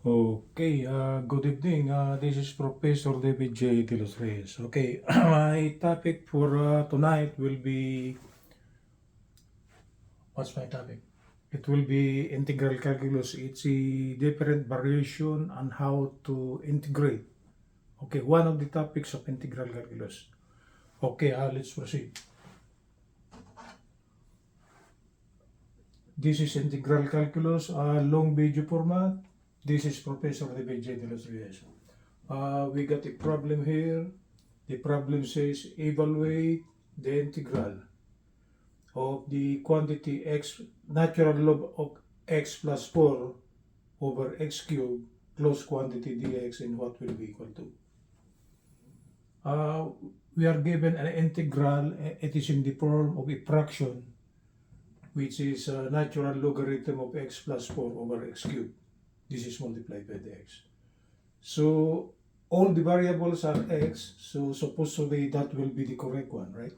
Okay, good evening. This is Professor David J. De Los Reyes. Okay, my topic for tonight will be, what's my topic? It will be integral calculus. It's a different variation on how to integrate. Okay, one of the topics of integral calculus. Okay, let's proceed. This is integral calculus, long video format. This is Professor David J. De Los Reyes. We got a problem here. The problem says evaluate the integral of the quantity x natural log of x plus 4 over x cubed closed quantity dx and what will be equal to. Uh, we are given an integral. It is in the form of a fraction which is a natural logarithm of x plus 4 over x cubed. This is multiplied by the x. So all the variables are x, so supposedly that will be the correct one, right?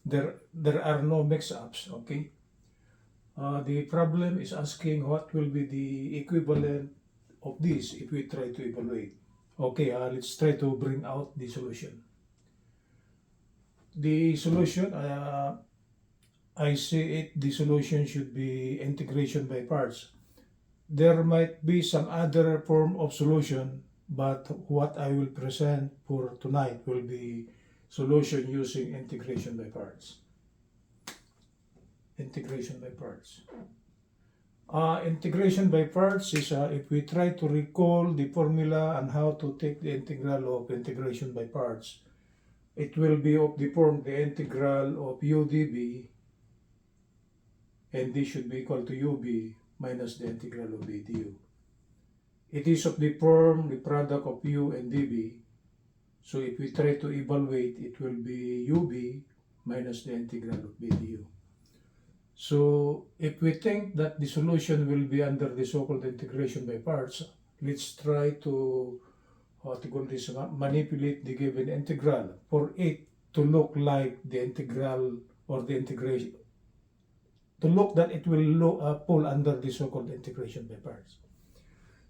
There are no mix-ups, okay? The problem is asking what will be the equivalent of this if we try to evaluate. Okay, let's try to bring out the solution. The solution, I say it, the solution should be integration by parts. There might be some other form of solution, but what I will present for tonight will be solution using integration by parts. Integration by parts. Integration by parts is if we try to recall the formula and how to take the integral of integration by parts, it will be of the form the integral of u dv, and this should be equal to ub minus the integral of b du. It is of the form the product of u and dv, so if we try to evaluate, it will be ub minus the integral of b du. So if we think that the solution will be under the so-called integration by parts, let's try to manipulate the given integral for it to look like the integral or the integration, to look that it will fall under the so-called integration by parts.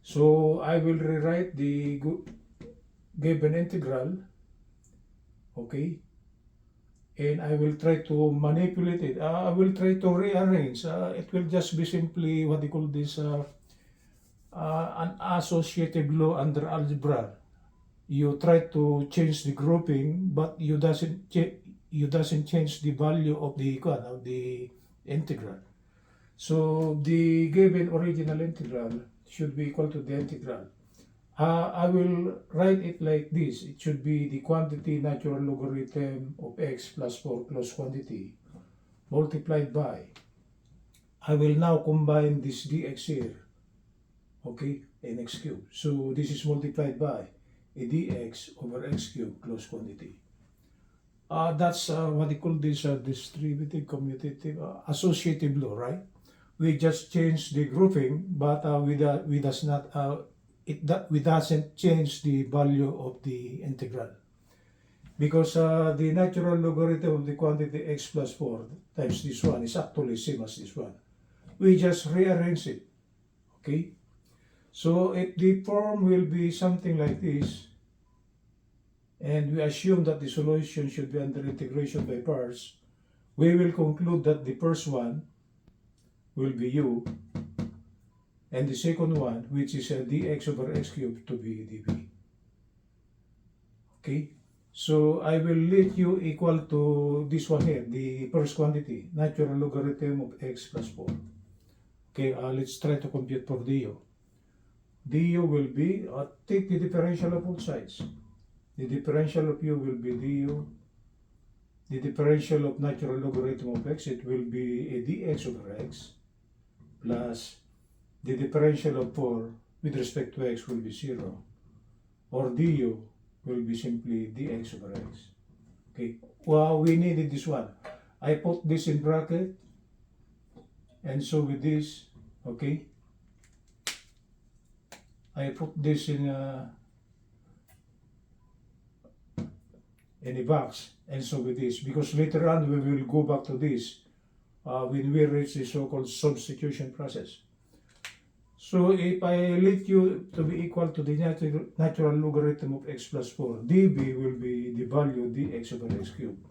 So I will rewrite the given integral, okay, and I will try to manipulate it. I will try to rearrange. It will just be simply what they call this an associative law under algebra. You try to change the grouping, but you doesn't change the value of the integral. So the given original integral should be equal to the integral. I will write it like this. It should be the quantity natural logarithm of x plus 4 closed quantity multiplied by. I will now combine this dx here, okay, and x cubed. So this is multiplied by a dx over x cubed closed quantity. That's what they call this distributive commutative associative law, right? We just change the grouping, but we doesn't change the value of the integral, because the natural logarithm of the quantity x plus 4 times this one is actually same as this one. We just rearrange it, okay? So if the form will be something like this, and we assume that the solution should be under integration by parts, we will conclude that the first one will be u, and the second one, which is dx over x cubed, to be dv. Okay, so I will let u equal to this one here, the first quantity, natural logarithm of x plus 4. Okay, let's try to compute for du. Du will be, take the differential of both sides. The differential of u will be du. The differential of natural logarithm of x, it will be a dx over x, plus the differential of 4 with respect to x will be 0, or du will be simply dx over x. Okay, well, we needed this one. I put this in bracket, and so with this, okay, I put this in a box, and so with this, because later on we will go back to this when we reach the so-called substitution process. So So if I let you to be equal to the natural logarithm of x plus 4, dB will be the value dx over x cubed.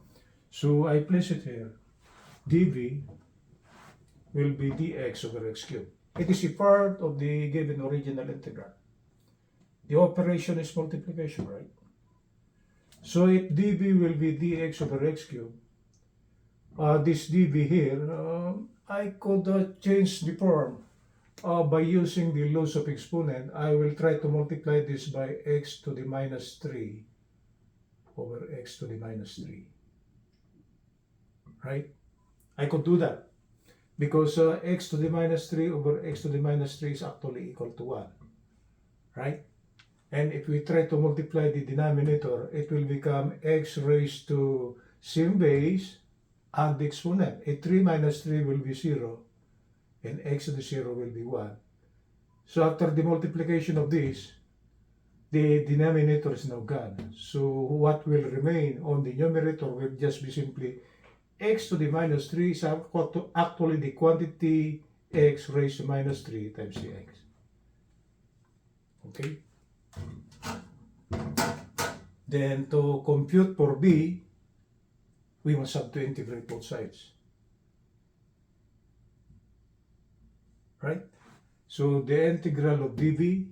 So I place it here. dB will be dx over x cubed. It is a part of the given original integral. The operation is multiplication, right? So if dB will be dx over x cubed, this dB here, I could change the form by using the laws of exponent. I will try to multiply this by x to the minus 3 over x to the minus 3. Right? I could do that because x to the minus 3 over x to the minus 3 is actually equal to 1. Right? And if we try to multiply the denominator, it will become x raised to same base and the exponent. A 3 minus 3 will be 0 and x to the 0 will be 1. So after the multiplication of this, the denominator is now gone. So what will remain on the numerator will just be simply x to the minus 3 is actually the quantity x raised to minus 3 times the x. Okay? Then to compute for b, we must have to integrate both sides. Right? So the integral of dv,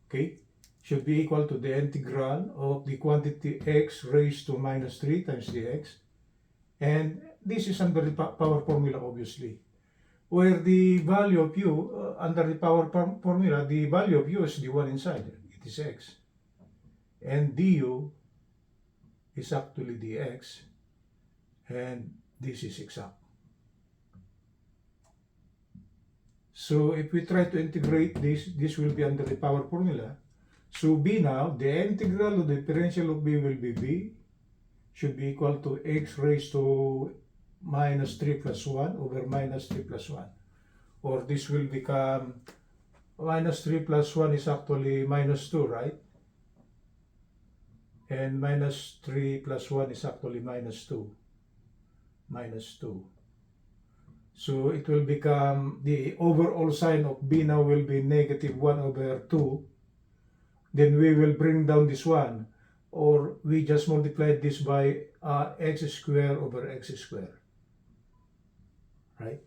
okay, should be equal to the integral of the quantity x raised to minus 3 times dx. And this is under the power formula, obviously. Where the value of u, under the power formula, the value of u is the one inside. It is x. And du is actually dx. And this is exact. So if we try to integrate this will be under the power formula. So b now, the integral of the differential of b will be b, should be equal to x raised to minus 3 plus 1 over minus 3 plus 1. Or this will become minus 3 plus 1 is actually minus 2, right? And minus 3 plus 1 is actually minus 2. Minus 2. So it will become, the overall sign of b now will be negative 1 over 2. Then we will bring down this 1. Or we just multiply this by x squared over x squared. Right?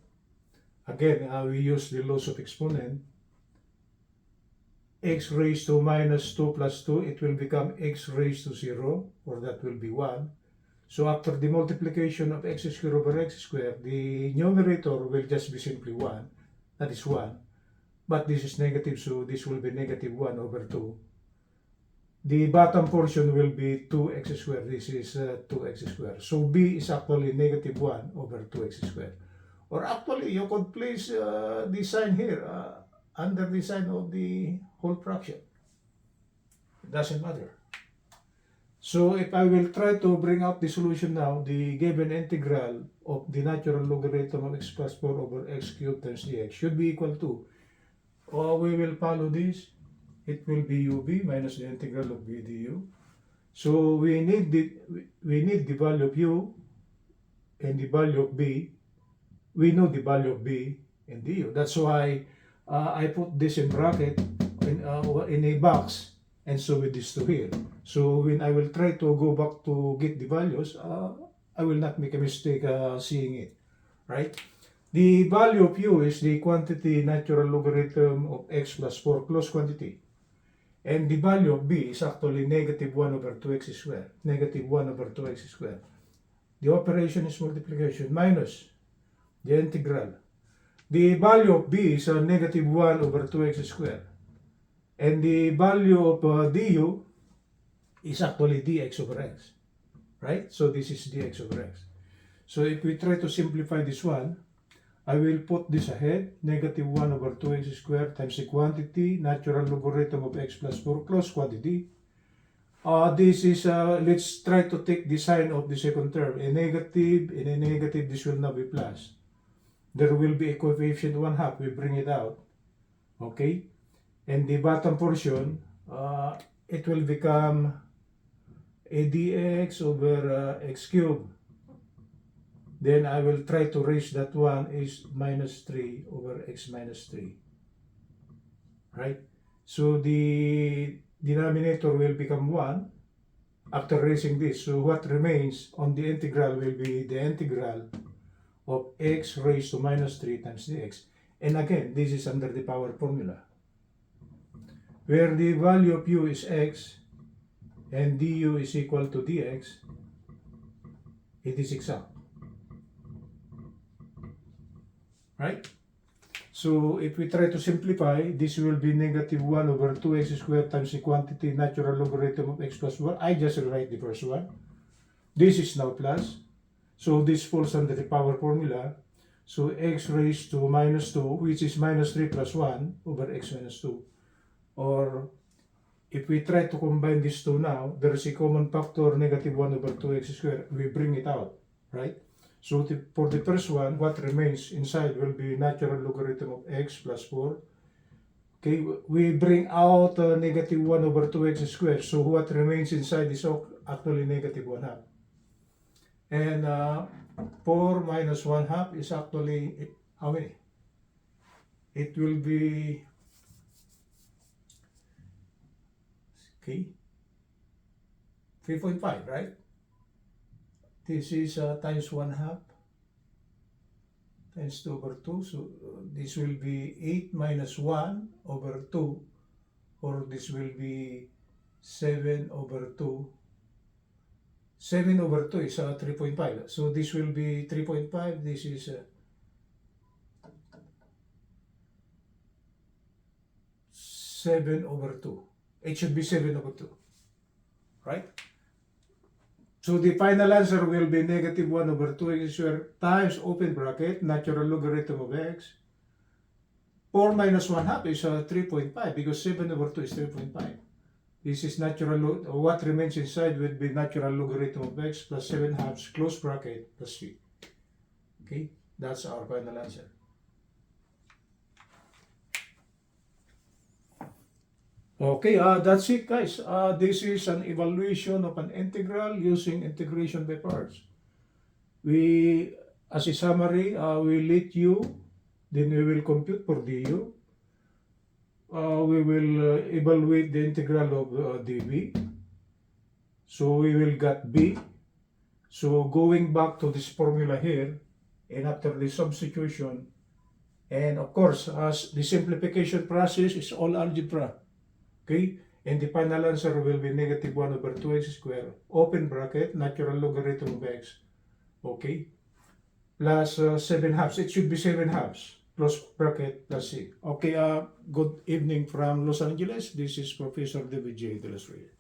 Again, we use the laws of exponent. X raised to minus 2 plus 2, it will become x raised to 0, or that will be 1. So after the multiplication of x squared over x squared, the numerator will just be simply 1. That is 1. But this is negative, so this will be negative 1 over 2. The bottom portion will be 2x squared. This is 2x squared. So b is actually negative 1 over 2x squared. Or actually, you could place the sign here under the sign of the whole fraction. It doesn't matter. So if I will try to bring out the solution now, the given integral of the natural logarithm of x plus 4 over x cubed times dx should be equal to, we will follow this. It will be ub minus the integral of b du. So we need the value of u and the value of b. We know the value of b and du. That's why I put this in bracket in a box and so with this to here. So when I will try to go back to get the values, I will not make a mistake seeing it, right? The value of u is the quantity natural logarithm of x plus 4 close quantity. And the value of b is actually negative 1 over 2x squared. Negative 1 over 2x squared. The operation is multiplication minus the integral. The value of b is negative 1 over 2x squared. And the value of du is actually dx over x. Right? So this is dx over x. So if we try to simplify this one, I will put this ahead, negative 1 over 2x squared times the quantity, natural logarithm of x plus 4 close quantity. This is, let's try to take the sign of the second term. A negative, and a negative, this will now be plus. There will be a coefficient 1/2, we bring it out. Okay? And the bottom portion, it will become a dx over x cubed. Then I will try to raise that one is minus 3 over x minus 3. right? So the denominator will become 1 after raising this. So what remains on the integral will be the integral of x raised to minus 3 times dx. And again, this is under the power formula, where the value of u is x and du is equal to dx. It is exact, right? So if we try to simplify, this will be negative 1 over 2x squared times the quantity natural logarithm of x plus 1. I just rewrite the first one. This is now plus. So this falls under the power formula. So x raised to minus 2, which is minus 3 plus 1 over x minus 2. Or if we try to combine these two now, there is a common factor, negative 1 over 2x squared. We bring it out, right? So for the first one, what remains inside will be natural logarithm of x plus 4. Okay, we bring out negative 1 over 2x squared. So what remains inside is actually negative 1 half. And 4 minus 1 half is actually, how many? It will be, okay, 3.5, right? This is times 1 half times 2 over 2. So this will be 8 minus 1 over 2, or this will be 7 over 2. 7 over 2 is 3.5. So this will be 3.5. This is 7 over 2. It should be 7 over 2, right? So the final answer will be negative 1 over 2x squared times open bracket natural logarithm of x. 4 minus 1 half is 3.5 because 7 over 2 is 3.5. This is natural, what remains inside will be natural logarithm of x plus 7 halves close bracket plus 3. Okay, that's our final answer. Okay, that's it, guys. This is an evaluation of an integral using integration by parts. We, as a summary, we let u, then we will compute for du. We will evaluate the integral of dv. So we will get b. So going back to this formula here, and after the substitution, and of course, as the simplification process is all algebra. Okay, and the final answer will be negative 1 over 2x squared, open bracket, natural logarithm of x, okay, plus 7 halves. It should be 7 halves, close bracket, plus c. Okay, good evening from Los Angeles. This is Professor David J. De Los Reyes.